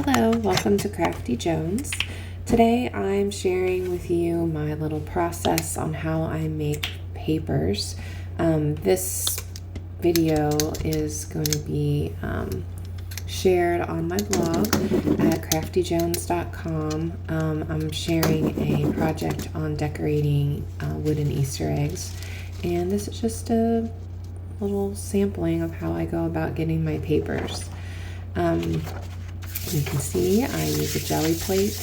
Hello, welcome to Crafty Jones. Today I'm sharing with you my little process on how I make papers. This video is going to be shared on my blog at craftyjones.com. I'm sharing a project on decorating wooden Easter eggs, and this is just a little sampling of how I go about getting my papers. You can see I use a jelly plate.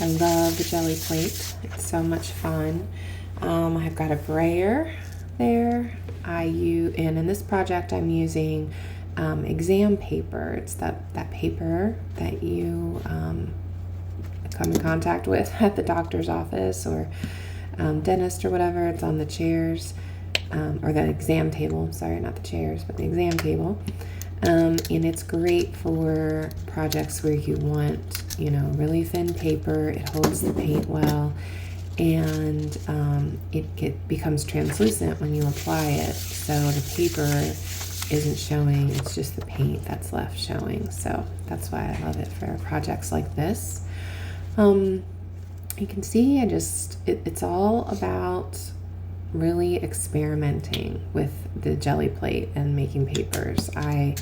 I love the jelly plate. It's so much fun. I've got a brayer there. And in this project I'm using exam paper. It's that paper that you come in contact with at the doctor's office or dentist or whatever. It's on the chairs or the exam table. Sorry, not the chairs, but the exam table. And it's great for projects where you want, really thin paper. It holds the paint well, and it becomes translucent when you apply it. So the paper isn't showing, it's just the paint that's left showing. So that's why I love it for projects like this. You can see it's all about really experimenting with the jelly plate and making papers. I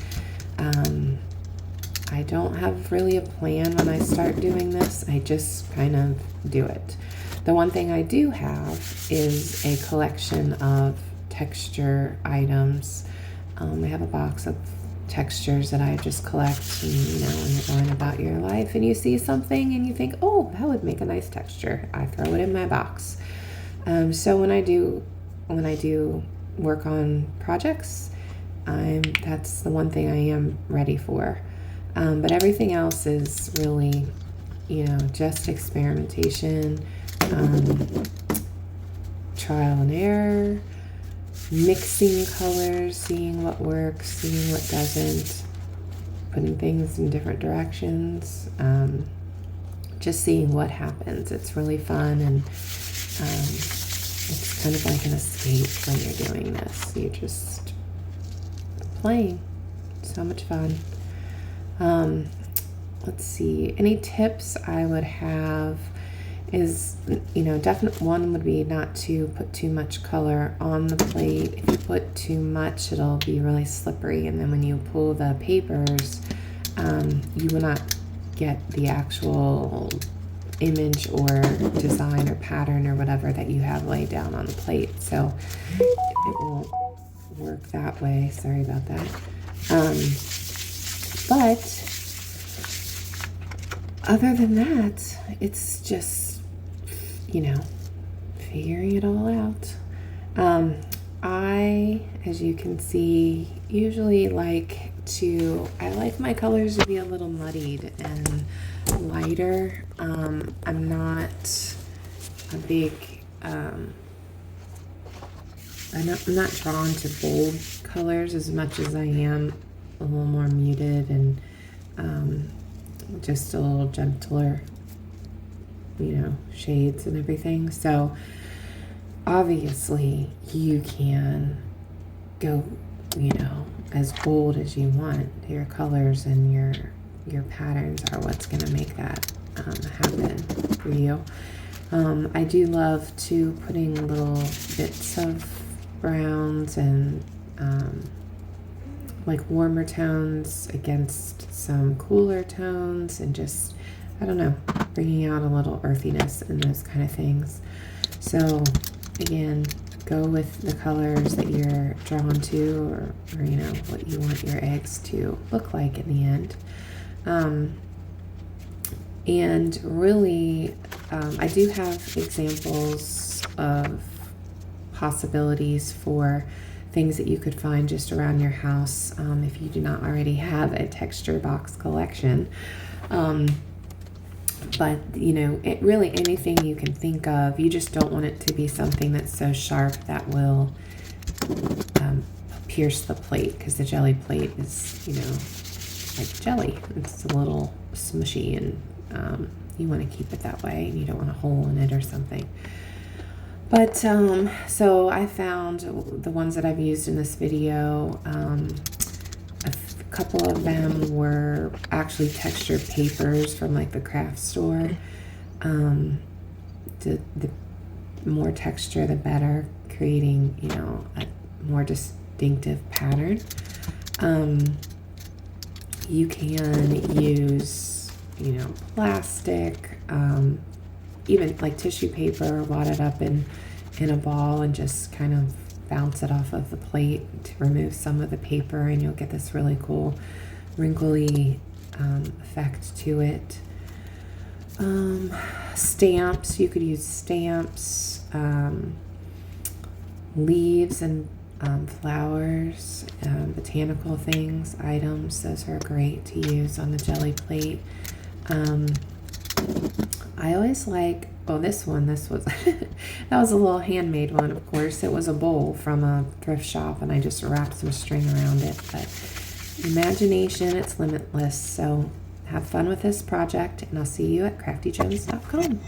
don't have really a plan when I start doing this. I just kind of do it. The one thing I do have is a collection of texture items. I have a box of textures that I just collect, and when you're going about your life and you see something and you think, oh, that would make a nice texture, I throw it in my box. So when I do work on projects, that's the one thing I am ready for. But everything else is really, just experimentation, trial and error, mixing colors, seeing what works, seeing what doesn't, putting things in different directions, just seeing what happens. It's really fun, and it's kind of like an escape when you're doing this. You're just playing. So much fun. Let's see. Any tips I would have is, definite one would be not to put too much color on the plate. If you put too much, it'll be really slippery, and then when you pull the papers, you will not get the actual image or design or pattern or whatever that you have laid down on the plate. So it won't work that way. Sorry about that. But other than that, it's just, figuring it all out. I, as you can see, usually like my colors to be a little muddied and lighter. I'm not a big, I'm not drawn to bold colors as much as I am a little more muted and just a little gentler, shades and everything. So obviously you can go, as bold as you want. Your colors and your patterns are what's going to make that happen for you. I do love putting little bits of browns and like warmer tones against some cooler tones, and just, I don't know, bringing out a little earthiness and those kind of things. So again, go with the colors that you're drawn to, or what you want your eggs to look like in the end. And really, I do have examples of possibilities for things that you could find just around your house, if you do not already have a texture box collection. But it really, anything you can think of. You just don't want it to be something that's so sharp that will pierce the plate, because the jelly plate is, like jelly. It's a little smushy, and you want to keep it that way, and you don't want a hole in it or something. But so I found the ones that I've used in this video, couple of them were actually textured papers from like the craft store. The more texture, the better, creating, you know, a more distinctive pattern. You can use, you know, plastic, even like tissue paper, wad it up in a ball and just kind of bounce it off of the plate to remove some of the paper, and you'll get this really cool wrinkly effect to it. Stamps, you could use stamps, leaves and flowers, botanical things, items. Those are great to use on the Gelli plate. I always like, oh, this was, that was a little handmade one, of course. It was a bowl from a thrift shop, and I just wrapped some string around it. But imagination, it's limitless. So have fun with this project, and I'll see you at craftyjones.com.